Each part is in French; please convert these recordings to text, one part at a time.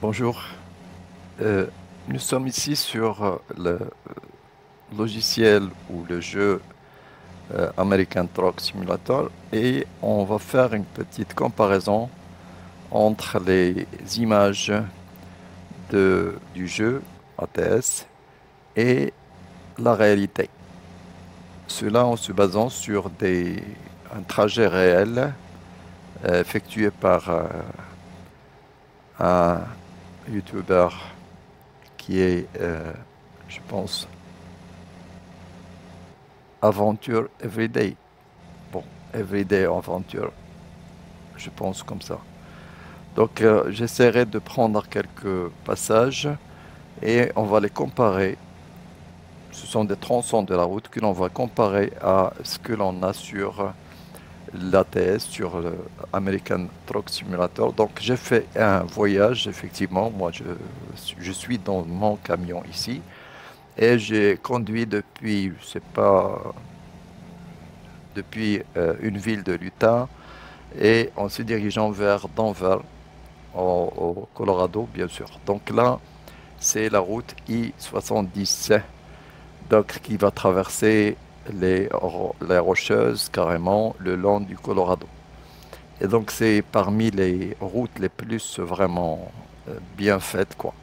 Bonjour. Euh, Nous sommes ici sur le logiciel ou le jeu American Truck Simulator et on va faire une petite comparaison entre les images du jeu ATS et la réalité. Cela en se basant sur un trajet réel effectué par un YouTuber qui est, je pense, Aventure Everyday. Bon, Everyday Aventure, je pense comme ça. Donc, j'essaierai de prendre quelques passages et on va les comparer. Ce sont des tronçons de la route que l'on va comparer à ce que l'on a sur l'ATS, sur le American Truck Simulator. Donc, j'ai fait un voyage, effectivement. Moi, je suis dans mon camion ici. Et j'ai conduit depuis, je sais pas, depuis une ville de l'Utah et en se dirigeant vers Denver, au Colorado, bien sûr. Donc là, c'est la route I-70, donc qui va traverser les Rocheuses carrément le long du Colorado. Et donc c'est parmi les routes les plus vraiment bien faites, quoi.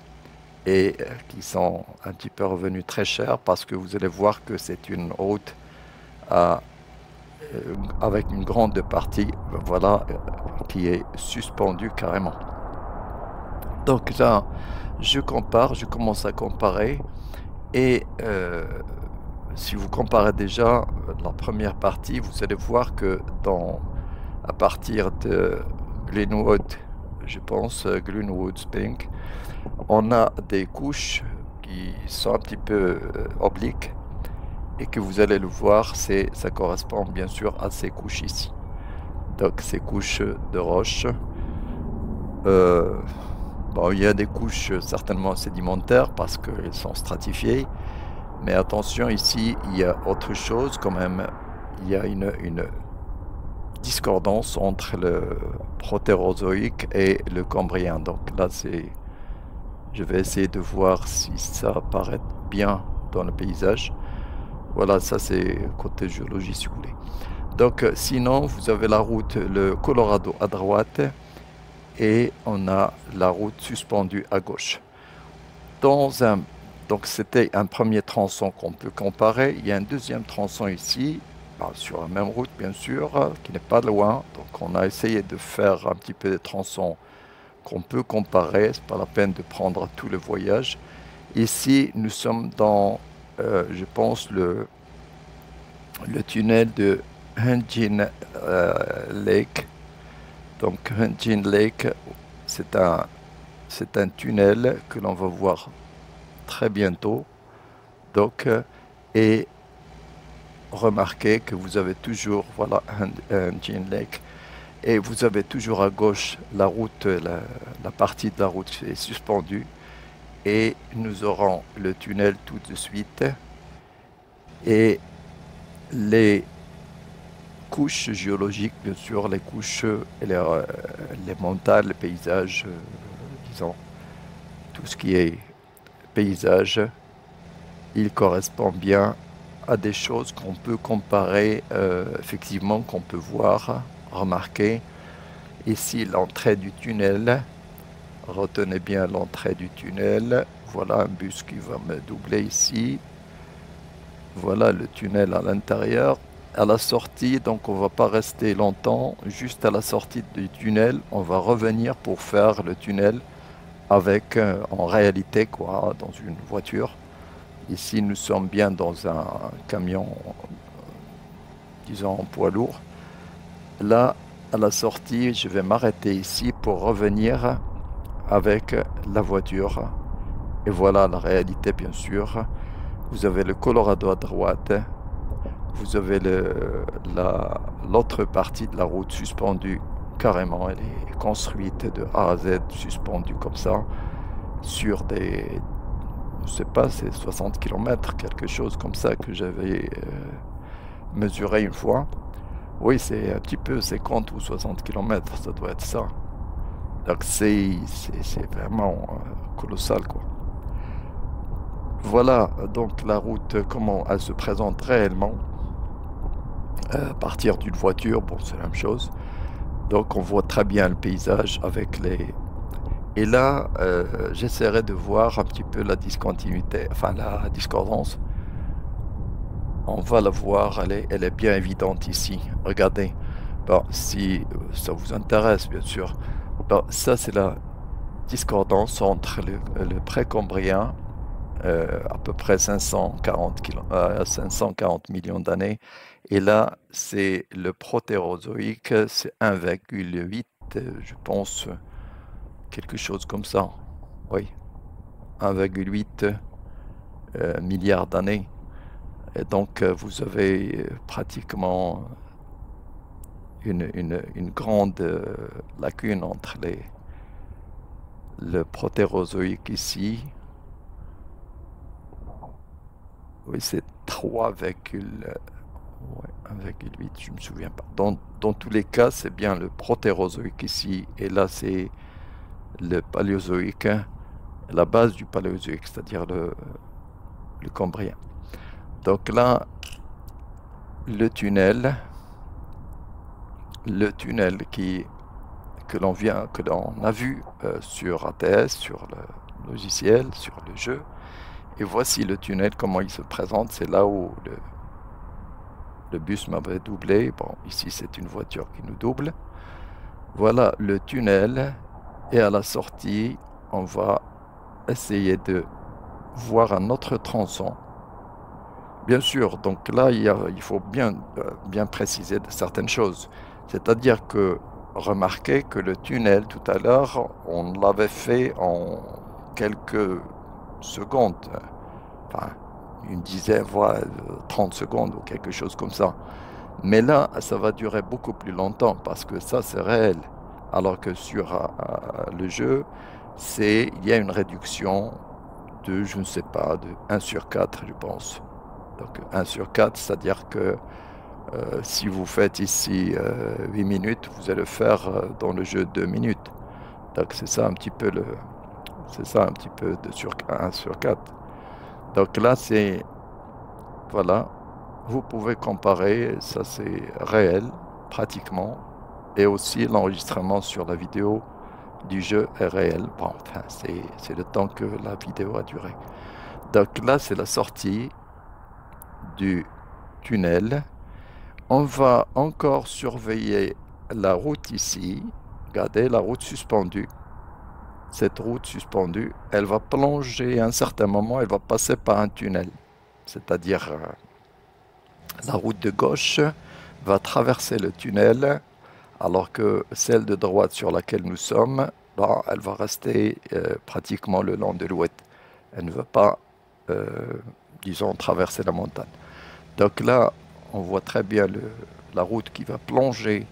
Et qui sont un petit peu revenus très chers parce que vous allez voir que c'est une route à avec une grande partie, voilà, qui est suspendue carrément. Donc là, je compare, je commence à comparer et si vous comparez déjà la première partie, vous allez voir que à partir de Glenwood, je pense, Glenwood Spring, on a des couches qui sont un petit peu obliques et que vous allez le voir, ça correspond bien sûr à ces couches ici. Donc ces couches de roches. Euh, bon, il y a des couches certainement sédimentaires parce qu'elles sont stratifiées. Mais attention, ici, il y a autre chose quand même. Il y a une discordance entre le protérozoïque et le cambrien. Donc là, je vais essayer de voir si ça apparaît bien dans le paysage. Voilà, ça c'est côté géologie si vous voulez. Donc sinon, vous avez la route, le Colorado à droite et on a la route suspendue à gauche. Donc c'était un premier tronçon qu'on peut comparer. Il y a un deuxième tronçon ici, sur la même route bien sûr, qui n'est pas loin. Donc on a essayé de faire un petit peu des tronçons qu'on peut comparer. C'est pas la peine de prendre tout le voyage. Ici, nous sommes dans je pense, le tunnel de Hunjin Lake. Donc, Hunjin Lake, c'est un tunnel que l'on va voir très bientôt. Donc, et remarquez que vous avez toujours, voilà, Hunjin Lake, et vous avez toujours à gauche la route, la partie de la route qui est suspendue. Et nous aurons le tunnel tout de suite et les couches géologiques, bien sûr, les couches, les montagnes, les paysages, disons, tout ce qui est paysage, il correspond bien à des choses qu'on peut comparer, effectivement, qu'on peut voir, remarquer. Ici, l'entrée du tunnel. Retenez bien l'entrée du tunnel. Voilà un bus qui va me doubler ici. Voilà le tunnel à l'intérieur. À la sortie, donc on va pas rester longtemps. Juste à la sortie du tunnel, on va revenir pour faire le tunnel avec, en réalité, quoi, dans une voiture. Ici, nous sommes bien dans un camion, disons, en poids lourd. Là, à la sortie, je vais m'arrêter ici pour revenir avec la voiture. Et voilà la réalité, bien sûr. Vous avez le Colorado à droite. Vous avez l'autre partie de la route suspendue carrément. Elle est construite de A à Z, suspendue comme ça, sur je sais pas, c'est 60 km, quelque chose comme ça que j'avais mesuré une fois. Oui, c'est un petit peu 50 ou 60 km, ça doit être ça. Donc c'est vraiment colossal, quoi. Voilà donc la route, comment elle se présente réellement. À partir d'une voiture, bon, c'est la même chose. Donc on voit très bien le paysage avec les... Et là, j'essaierai de voir un petit peu la discontinuité, enfin la discordance. On va la voir, elle est bien évidente ici. Regardez. Bon, si ça vous intéresse, bien sûr. Bon, ça, c'est la discordance entre le précambrien, à peu près 540 millions d'années. Et là, c'est le protérozoïque, c'est 1,8, je pense, quelque chose comme ça. Oui, 1,8 milliard d'années. Et donc, vous avez pratiquement une grande lacune entre le protérozoïque ici. Oui, c'est 1,8, je ne me souviens pas. Dans tous les cas, c'est bien le protérozoïque ici. Et là, c'est le paléozoïque, la base du paléozoïque, c'est-à-dire le cambrien. Donc là, le tunnel que l'on a vu sur ATS, sur le logiciel, sur le jeu. Et voici le tunnel, comment il se présente. C'est là où le bus m'avait doublé. Bon, ici, c'est une voiture qui nous double. Voilà le tunnel. Et à la sortie, on va essayer de voir un autre tronçon. Bien sûr, donc là, il faut bien préciser certaines choses. C'est-à-dire que, remarquez que le tunnel, tout à l'heure, on l'avait fait en quelques secondes. Enfin, une dizaine, voire 30 secondes ou quelque chose comme ça. Mais là, ça va durer beaucoup plus longtemps parce que ça, c'est réel. Alors que sur le jeu, il y a une réduction de, je ne sais pas, de 1 sur 4, je pense. Donc 1 sur 4, c'est-à-dire que si vous faites ici 8 minutes, vous allez faire dans le jeu 2 minutes. Donc c'est ça un petit peu c'est ça un petit peu de 1 sur 4. Donc là, voilà, vous pouvez comparer, ça c'est réel, pratiquement, et aussi l'enregistrement sur la vidéo du jeu est réel. Bon, enfin, c'est le temps que la vidéo a duré. Donc là, c'est la sortie du tunnel. On va encore surveiller la route ici. Regardez, la route suspendue. Cette route suspendue, elle va plonger à un certain moment, elle va passer par un tunnel. C'est-à-dire, la route de gauche va traverser le tunnel, alors que celle de droite sur laquelle nous sommes, bah, elle va rester pratiquement le long de l'ouest. Elle ne va pas, euh, disons, traverser la montagne. Donc là, on voit très bien la route qui va plonger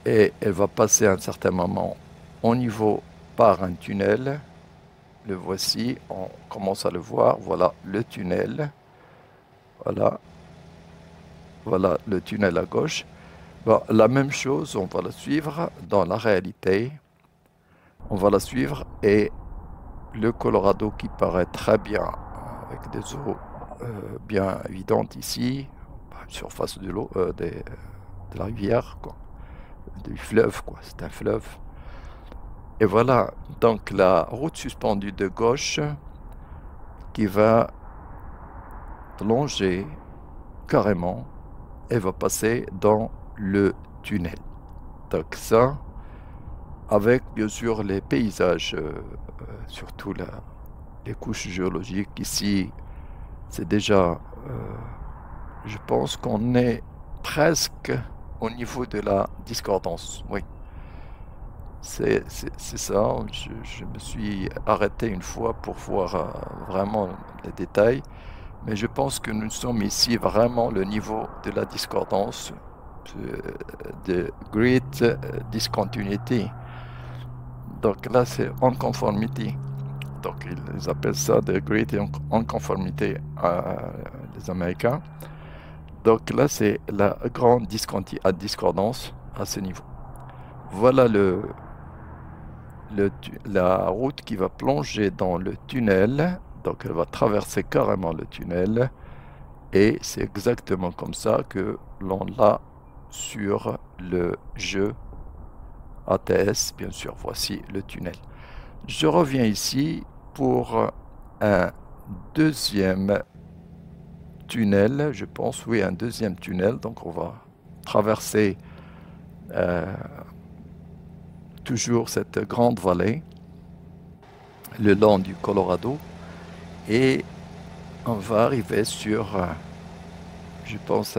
et elle va passer à un certain moment au niveau par un tunnel. Le voici, on commence à le voir. Voilà le tunnel. Voilà, voilà le tunnel à gauche. Bon, la même chose, on va la suivre dans la réalité. On va la suivre et le Colorado qui paraît très bien avec des eaux bien évidentes ici, surface de l'eau, de la rivière, quoi, du fleuve, quoi. C'est un fleuve. Et voilà, donc la route suspendue de gauche qui va longer carrément et va passer dans le tunnel. Donc ça, avec bien sûr les paysages, surtout les couches géologiques. Ici, c'est déjà, je pense qu'on est presque au niveau de la discordance. Oui, c'est ça. Je me suis arrêté une fois pour voir vraiment les détails. Mais je pense que nous sommes ici vraiment le niveau de la discordance, de Great Discontinuity. Donc là, c'est Unconformity. Donc ils appellent ça de Great Unconformity les Américains. Donc là, c'est la grande discordance à ce niveau. Voilà la route qui va plonger dans le tunnel. Donc elle va traverser carrément le tunnel. Et c'est exactement comme ça que l'on l'a sur le jeu ATS. Bien sûr, voici le tunnel. Je reviens ici pour un deuxième tunnel, je pense, oui, un deuxième tunnel. Donc on va traverser euh, toujours cette grande vallée le long du Colorado et on va arriver sur, je pense,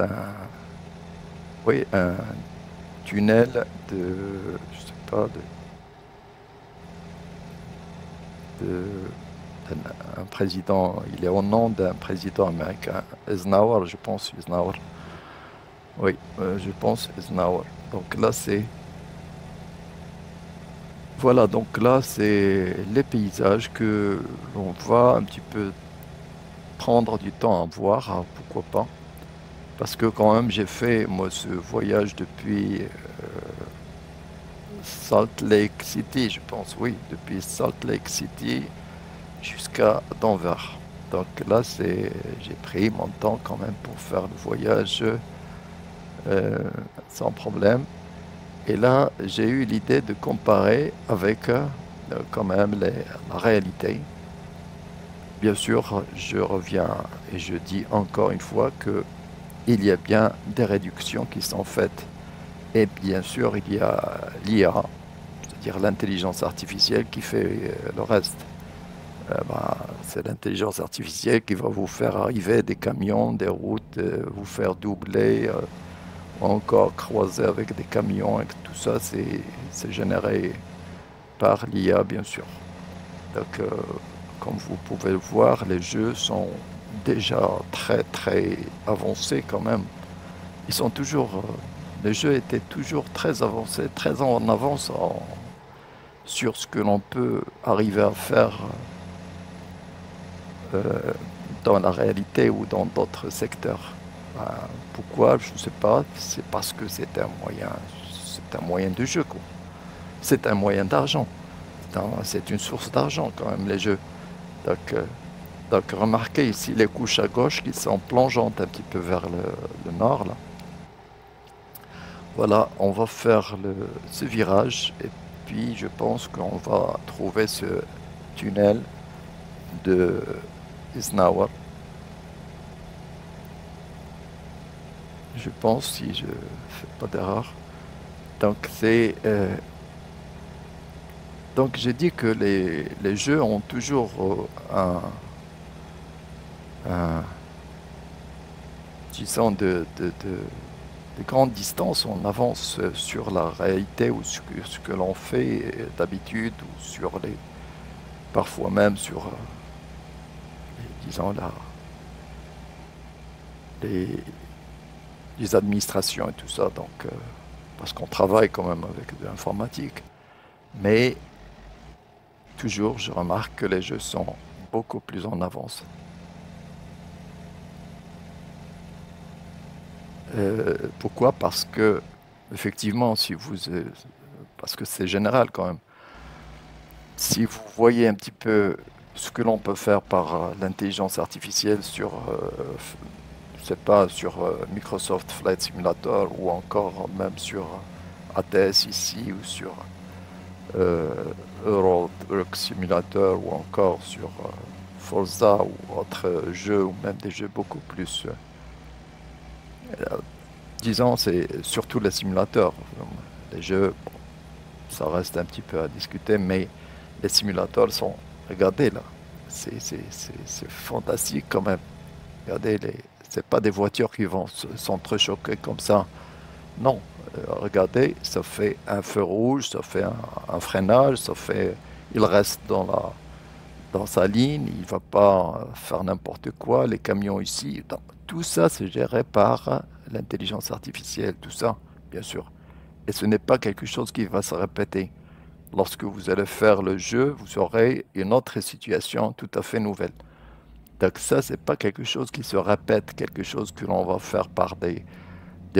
oui, un tunnel je sais pas, de- un président, il est au nom d'un président américain, Eisenhower, je pense, Eisenhower. Oui, je pense Eisenhower. Donc là, voilà, donc là, c'est les paysages que l'on va un petit peu prendre du temps à voir, hein, pourquoi pas. Parce que quand même, j'ai fait, moi, ce voyage depuis Salt Lake City, je pense, oui, depuis Salt Lake City jusqu'à Denver. Donc là, j'ai pris mon temps quand même pour faire le voyage euh, sans problème. Et là, j'ai eu l'idée de comparer avec quand même la réalité. Bien sûr, je reviens et je dis encore une fois que il y a bien des réductions qui sont faites. Et bien sûr, il y a l'IA, c'est-à-dire l'intelligence artificielle qui fait le reste. C'est l'intelligence artificielle qui va vous faire arriver des camions, des routes, vous faire doubler, ou encore croiser avec des camions. Et tout ça, c'est généré par l'IA, bien sûr. Donc, comme vous pouvez le voir, les jeux sont déjà très, très avancés quand même. Ils sont toujours, les jeux étaient toujours très avancés, très en avance sur ce que l'on peut arriver à faire euh, dans la réalité ou dans d'autres secteurs. Ben, pourquoi? Je ne sais pas. C'est parce que c'est un moyen de jeu, quoi. C'est un moyen d'argent. C'est une source d'argent quand même, les jeux. Donc, remarquez ici les couches à gauche qui sont plongeantes un petit peu vers le nord, là. Voilà, on va faire ce virage et puis je pense qu'on va trouver ce tunnel de Eisenhower. Je pense, si je fais pas d'erreur. Donc donc j'ai dit que les jeux ont toujours un, disons, de grandes distances. On avance sur la réalité ou sur ce que l'on fait d'habitude ou sur parfois même sur, disons, les, les administrations et tout ça. Donc, parce qu'on travaille quand même avec de l'informatique. Mais toujours, je remarque que les jeux sont beaucoup plus en avance. Pourquoi? Parce que, effectivement, parce que c'est général quand même. Si vous voyez un petit peu ce que l'on peut faire par l'intelligence artificielle sur, je sais pas, sur Microsoft Flight Simulator ou encore même sur ATS ici ou sur euh, Euro Truck Simulator ou encore sur Forza ou autres jeux ou même des jeux beaucoup plus, disons, c'est surtout les simulateurs. Les jeux, bon, ça reste un petit peu à discuter, mais les simulateurs sont, regardez là, c'est fantastique quand même. Regardez, c'est pas des voitures qui vont s'entrechoquer comme ça. Non, regardez, ça fait un feu rouge, ça fait un freinage, il reste dans sa ligne, il va pas faire n'importe quoi. Les camions ici, tout ça, c'est géré par l'intelligence artificielle, tout ça, bien sûr. Et ce n'est pas quelque chose qui va se répéter. Lorsque vous allez faire le jeu, vous aurez une autre situation tout à fait nouvelle. Donc ça, c'est pas quelque chose qui se répète, quelque chose que l'on va faire par des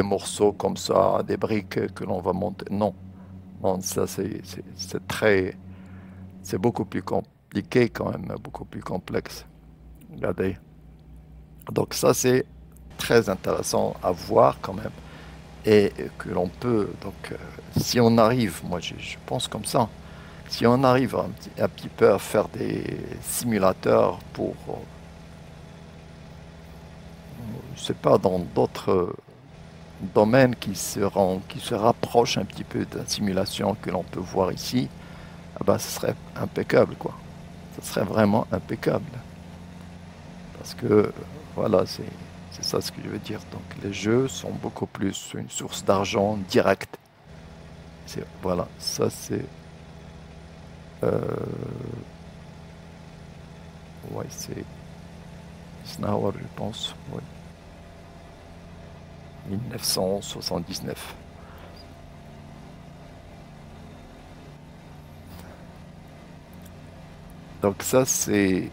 morceaux comme ça, des briques que l'on va monter. Non, non, ça c'est très, C'est beaucoup plus compliqué quand même, beaucoup plus complexe. Regardez. Donc ça, c'est très intéressant à voir quand même. Et que l'on peut, donc, si on arrive, moi je pense comme ça, si on arrive un petit peu à faire des simulateurs pour, je sais pas, dans d'autres domaines qui se rapprochent un petit peu de la simulation que l'on peut voir ici, ah ben, ce serait impeccable, quoi. Ce serait vraiment impeccable. Parce que, voilà, c'est ça ce que je veux dire. Donc, les jeux sont beaucoup plus une source d'argent directe. Voilà, ça c'est... euh, ouais, c'est Eisenhower, je pense. Ouais. 1979. Donc ça, c'est...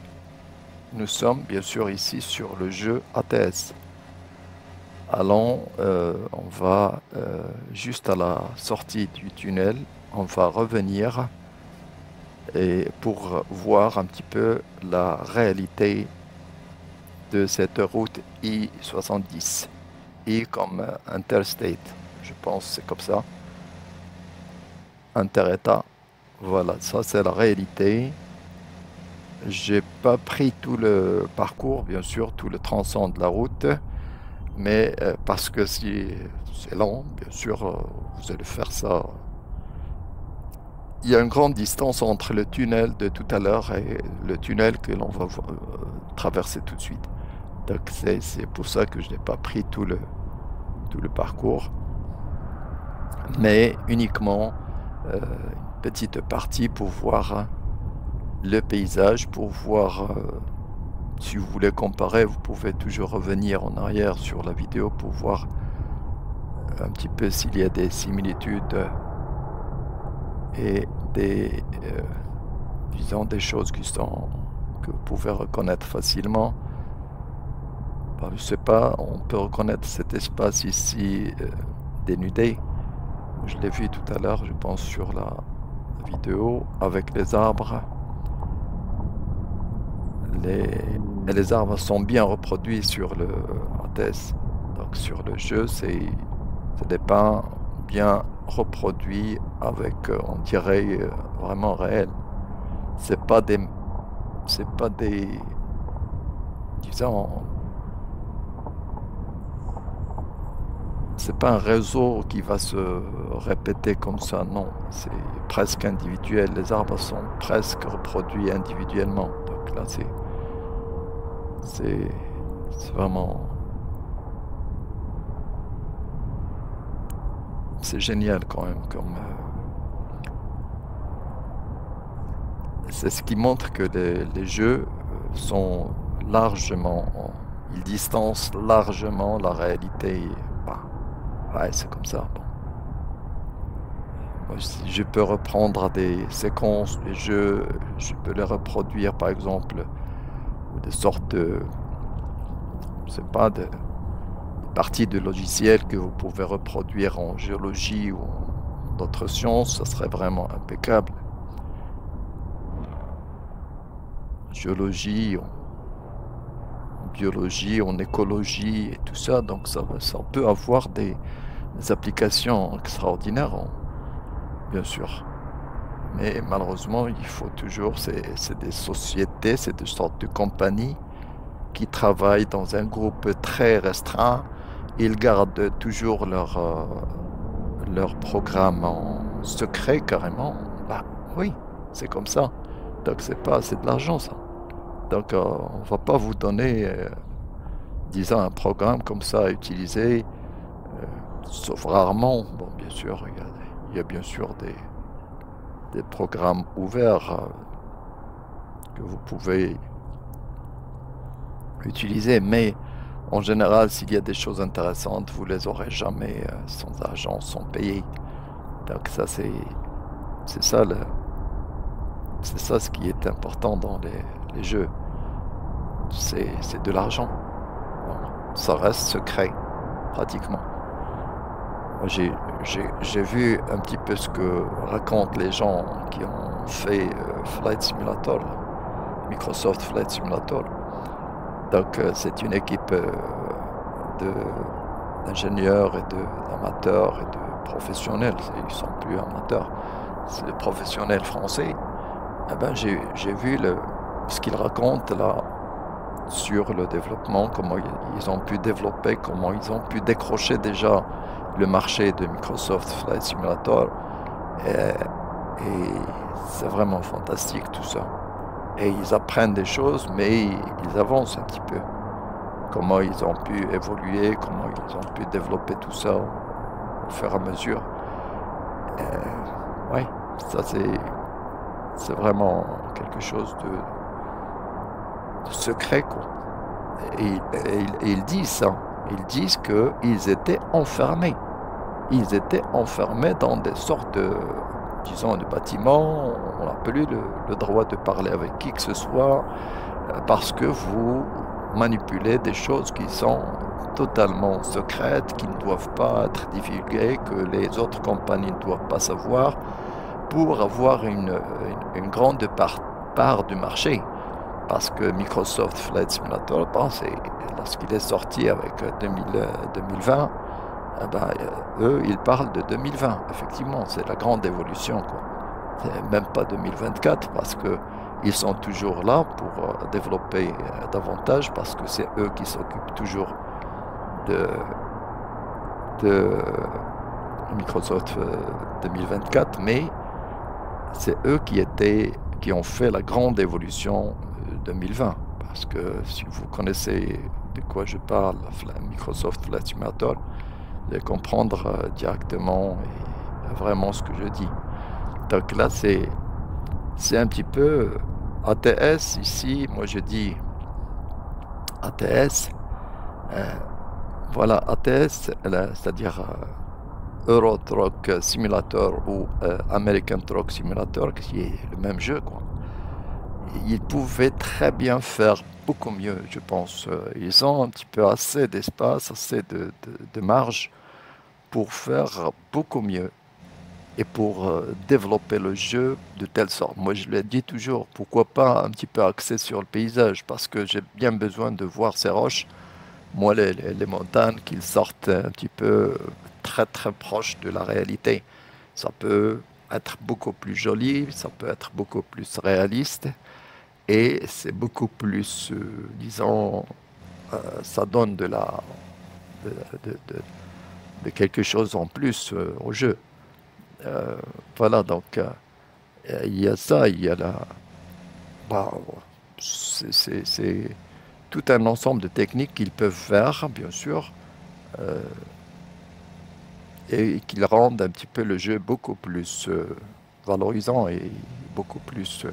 Nous sommes bien sûr ici sur le jeu ATS. Allons, on va juste à la sortie du tunnel, on va revenir et pour voir un petit peu la réalité de cette route I-70. I comme Interstate, je pense c'est comme ça. Inter-État, voilà, ça c'est la réalité. J'ai pas pris tout le parcours, bien sûr, tout le tronçon de la route, mais parce que si c'est long, bien sûr, vous allez faire ça. Il y a une grande distance entre le tunnel de tout à l'heure et le tunnel que l'on va traverser tout de suite. Donc c'est pour ça que je n'ai pas pris tout le parcours, mais uniquement une petite partie pour voir le paysage, pour voir, si vous voulez comparer, vous pouvez toujours revenir en arrière sur la vidéo pour voir un petit peu s'il y a des similitudes et disons, des choses que vous pouvez reconnaître facilement. Ben, je ne sais pas, on peut reconnaître cet espace ici dénudé. Je l'ai vu tout à l'heure, je pense, sur la vidéo, avec les arbres. Et les arbres sont bien reproduits sur le ATS. Donc sur le jeu, c'est des pins bien reproduits avec, on dirait, vraiment réel. C'est pas des, disons, c'est pas un réseau qui va se répéter comme ça, non. C'est presque individuel. Les arbres sont presque reproduits individuellement. Donc là, c'est vraiment... C'est génial quand même. C'est ce qui montre que les jeux sont largement... Ils distancent largement la réalité. Bah, ouais, c'est comme ça. Bon. Moi, si je peux reprendre des séquences des jeux, je peux les reproduire par exemple, ou des sortes de... Je sais pas, de parties de logiciels que vous pouvez reproduire en géologie ou en d'autres sciences, ça serait vraiment impeccable. Géologie, en biologie, en écologie et tout ça, donc ça peut avoir des applications extraordinaires, bien sûr. Mais malheureusement, il faut toujours, c'est des sociétés, c'est des sortes de compagnies qui travaillent dans un groupe très restreint. Ils gardent toujours leur programme en secret carrément. Bah oui, c'est comme ça. Donc c'est de l'argent ça. Donc on va pas vous donner, disons, un programme comme ça à utiliser, sauf rarement. Bon, bien sûr, il y a bien sûr des programmes ouverts que vous pouvez utiliser, mais en général, s'il y a des choses intéressantes, vous les aurez jamais sans argent, sans payer. Donc ça, c'est ça c'est ça ce qui est important dans les jeux. C'est de l'argent. Bon, ça reste secret, pratiquement. J'ai j'ai vu un petit peu ce que racontent les gens qui ont fait Flight Simulator, Microsoft Flight Simulator. Donc, c'est une équipe de d'ingénieurs et d'amateurs et de professionnels. Ils sont plus amateurs, c'est des professionnels français. Eh ben, j'ai vu ce qu'ils racontent là sur le développement, comment ils ont pu développer, comment ils ont pu décrocher déjà le marché de Microsoft Flight Simulator. Et c'est vraiment fantastique tout ça. Et ils apprennent des choses, mais ils avancent un petit peu. Comment ils ont pu évoluer, comment ils ont pu développer tout ça au fur et à mesure. Oui, ça c'est vraiment quelque chose de secret, quoi. Et ils disent ça. Ils disent qu'ils étaient enfermés. Ils étaient enfermés dans des sortes de, disons, de bâtiments. On n'a plus le droit de parler avec qui que ce soit parce que vous manipulez des choses qui sont totalement secrètes, qui ne doivent pas être divulguées, que les autres compagnies ne doivent pas savoir, pour avoir une grande part du marché. Parce que Microsoft Flight Simulator, bon, lorsqu'il est sorti avec 2020, eh ben, eux, ils parlent de 2020. Effectivement, c'est la grande évolution, quoi. C'est même pas 2024 parce que ils sont toujours là pour développer davantage parce que c'est eux qui s'occupent toujours de, de Microsoft 2024, mais c'est eux qui ont fait la grande évolution 2020. Parce que si vous connaissez de quoi je parle, Microsoft Flight Simulator, vous allez comprendre directement et vraiment ce que je dis. Donc là, c'est un petit peu ATS ici. Moi, je dis ATS. euh, voilà, ATS, c'est-à-dire Euro Truck Simulator ou American Truck Simulator, qui est le même jeu, quoi. Ils pouvaient très bien faire beaucoup mieux, je pense. Ils ont un petit peu assez d'espace, assez de marge pour faire beaucoup mieux et pour développer le jeu de telle sorte. Moi, je le dis toujours, pourquoi pas un petit peu axer sur le paysage, parce que j'ai bien besoin de voir ces roches, moi, les montagnes, qu'ils sortent un petit peu très très proches de la réalité. Ça peut être beaucoup plus joli, ça peut être beaucoup plus réaliste, et c'est beaucoup plus, disons, ça donne de, de- de- de quelque chose en plus au jeu. Euh, voilà, donc il y a ça, il y a bah, c'est tout un ensemble de techniques qu'ils peuvent faire, bien sûr, euh, et qu'ils rendent un petit peu le jeu beaucoup plus valorisant et beaucoup plus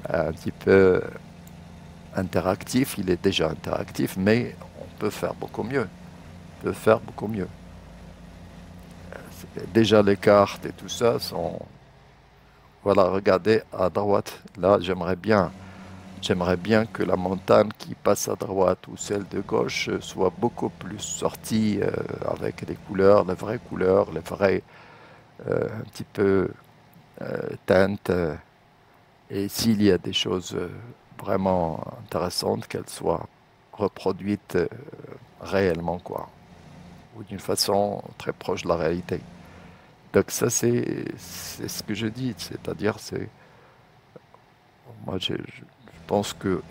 un petit peu interactif. Il est déjà interactif, mais on peut faire beaucoup mieux. On peut faire beaucoup mieux. Déjà, les cartes et tout ça sont... Voilà, regardez à droite. Là, j'aimerais bien que la montagne qui passe à droite ou celle de gauche soit beaucoup plus sortie avec les couleurs, les vraies couleurs, les vraies un petit peu teintes. Et s'il y a des choses vraiment intéressantes, qu'elles soient reproduites réellement, quoi, ou d'une façon très proche de la réalité. Donc ça, c'est ce que je dis, c'est-à-dire, moi, je pense que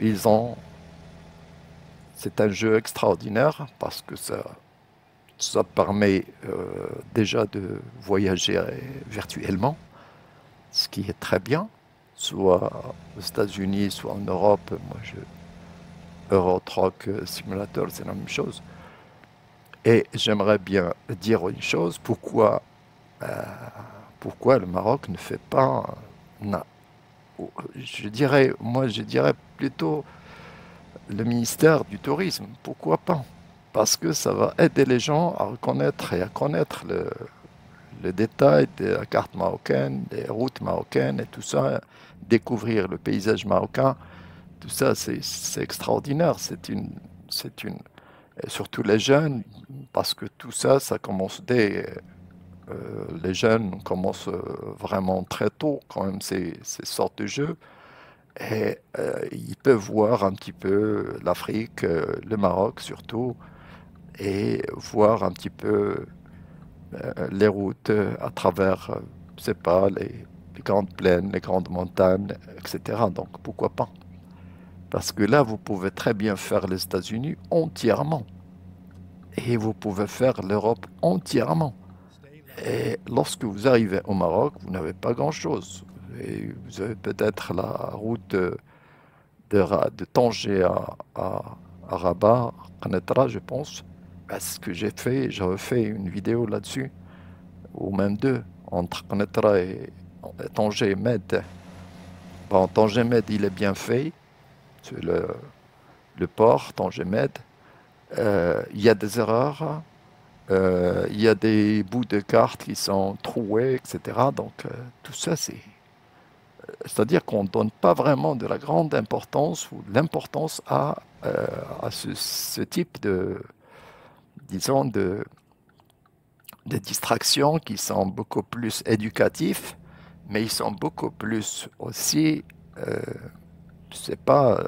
c'est un jeu extraordinaire parce que ça permet déjà de voyager virtuellement, ce qui est très bien, soit aux États-Unis, soit en Europe. Moi, Euro Truck Simulator, c'est la même chose. Et j'aimerais bien dire une chose, euh, pourquoi le Maroc ne fait pas, je dirais plutôt le ministère du Tourisme. Pourquoi pas? Parce que ça va aider les gens à reconnaître et à connaître le détail de la carte marocaine, des routes marocaines et tout ça, découvrir le paysage marocain. Tout ça, c'est extraordinaire. C'est une et surtout les jeunes, parce que tout ça, ça commence dès les jeunes commencent vraiment très tôt quand même ces sortes de jeux et ils peuvent voir un petit peu l'Afrique, le Maroc surtout, et voir un petit peu les routes à travers, je sais pas, les grandes plaines, les grandes montagnes, etc. Donc pourquoi pas? Parce que là, vous pouvez très bien faire les États-Unis entièrement et vous pouvez faire l'Europe entièrement. Et lorsque vous arrivez au Maroc, vous n'avez pas grand-chose. Et vous avez peut-être la route de Tanger à Rabat, Qanetra, je pense. Ben, c'est ce que j'ai fait, j'avais fait une vidéo là-dessus, ou même deux, entre Qanetra et Tanger et Med. Bon, Tanger Med, il est bien fait, c'est le port Tanger Med. Il y a des erreurs, il y a des bouts de cartes qui sont troués, etc. Donc, tout ça, c'est-à-dire qu'on ne donne pas vraiment de la grande importance ou de l'importance à ce type disons, de distractions qui sont beaucoup plus éducatifs, mais ils sont beaucoup plus aussi, je sais pas,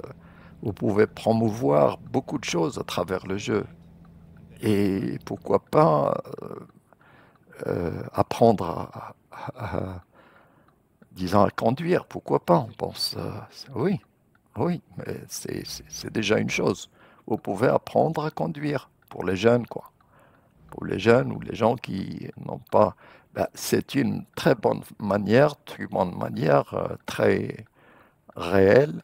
vous pouvez promouvoir beaucoup de choses à travers le jeu. Et pourquoi pas apprendre disons, à conduire, pourquoi pas? On pense, oui, oui, mais c'est déjà une chose. Vous pouvez apprendre à conduire pour les jeunes, quoi. Pour les jeunes ou les gens qui n'ont pas. Ben, c'est une très bonne manière, très réelle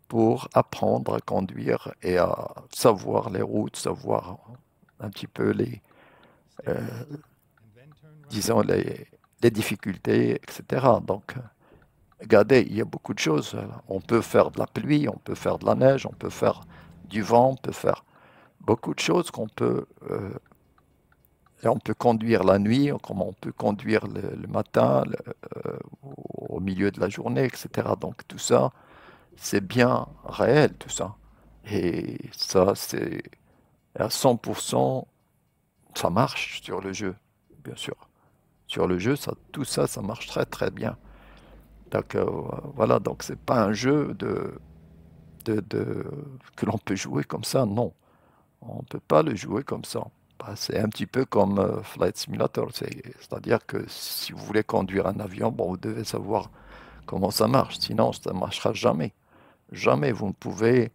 pour apprendre à conduire et à savoir les routes, savoir un petit peu euh, disons, les difficultés, etc. Donc, regardez, il y a beaucoup de choses. On peut faire de la pluie, on peut faire de la neige, on peut faire du vent, on peut faire beaucoup de choses et on peut conduire la nuit, comme on peut conduire le matin, au milieu de la journée, etc. Donc tout ça, c'est bien réel, tout ça. Et ça, c'est à 100%, ça marche sur le jeu, bien sûr. Sur le jeu, ça, tout ça, ça marche très très bien. Donc voilà, donc c'est pas un jeu que l'on peut jouer comme ça, non. On ne peut pas le jouer comme ça. Bah, c'est un petit peu comme Flight Simulator. C'est-à-dire que si vous voulez conduire un avion, bon, vous devez savoir comment ça marche. Sinon, ça ne marchera jamais. Jamais vous ne pouvez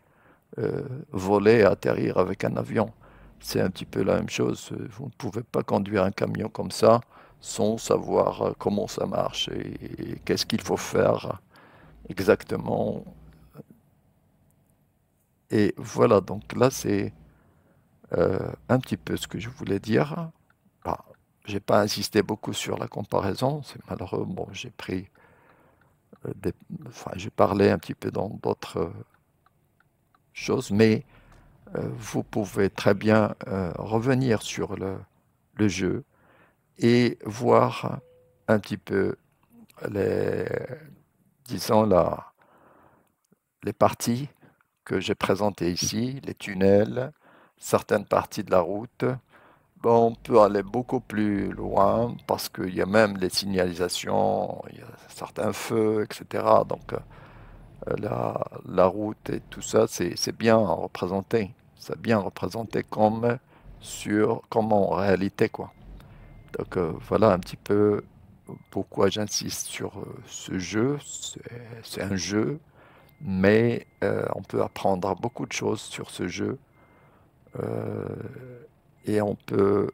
voler et atterrir avec un avion. C'est un petit peu la même chose. Vous ne pouvez pas conduire un camion comme ça sans savoir comment ça marche et qu'est-ce qu'il faut faire exactement. Et voilà, donc là, c'est un petit peu ce que je voulais dire. Bah, j'ai pas insisté beaucoup sur la comparaison, c'est malheureux. Bon, j'ai pris enfin, j'ai parlé un petit peu dans d'autres choses, mais vous pouvez très bien revenir sur le jeu et voir un petit peu les, disons, les parties que j'ai présentées ici, les tunnels, certaines parties de la route. Bon, on peut aller beaucoup plus loin parce qu'il y a même les signalisations, il y a certains feux, etc. Donc la route et tout ça, c'est bien représenté. C'est bien représenté comme en réalité, quoi. Donc voilà un petit peu pourquoi j'insiste sur ce jeu. C'est un jeu, mais on peut apprendre beaucoup de choses sur ce jeu. euh, et on peut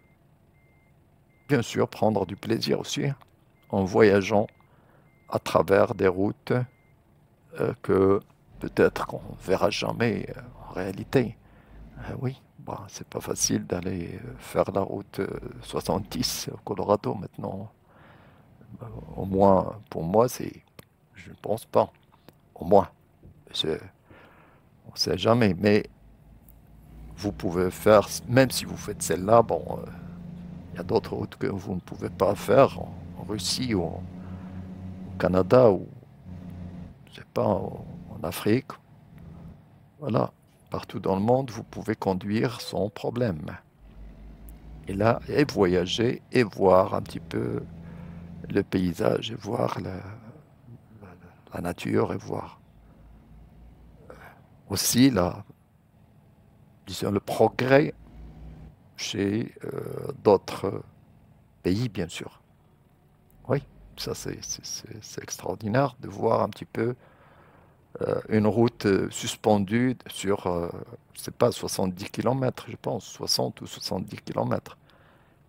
bien sûr prendre du plaisir aussi en voyageant à travers des routes que peut-être qu'on verra jamais en réalité. Oui, bah, c'est pas facile d'aller faire la route 70 au Colorado maintenant. Au moins, pour moi, je ne pense pas. Au moins, Je- on ne sait jamais. Mais vous pouvez faire, même si vous faites celle-là, bon, il y a d'autres routes que vous ne pouvez pas faire en Russie ou au Canada ou je sais pas, en Afrique. Voilà. Partout dans le monde, vous pouvez conduire sans problème. Et là, et voyager et voir un petit peu le paysage et voir la nature et voir aussi disons, le progrès chez d'autres pays, bien sûr. Oui, ça c'est extraordinaire de voir un petit peu une route suspendue sur, je sais pas, 70 kilomètres, je pense, 60 ou 70 kilomètres.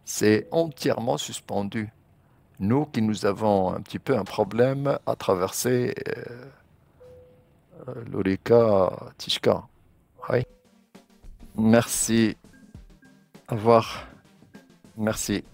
C'est entièrement suspendu. Nous qui nous avons un petit peu un problème à traverser l'Ourika Tishka. Oui, merci. Au revoir. Merci.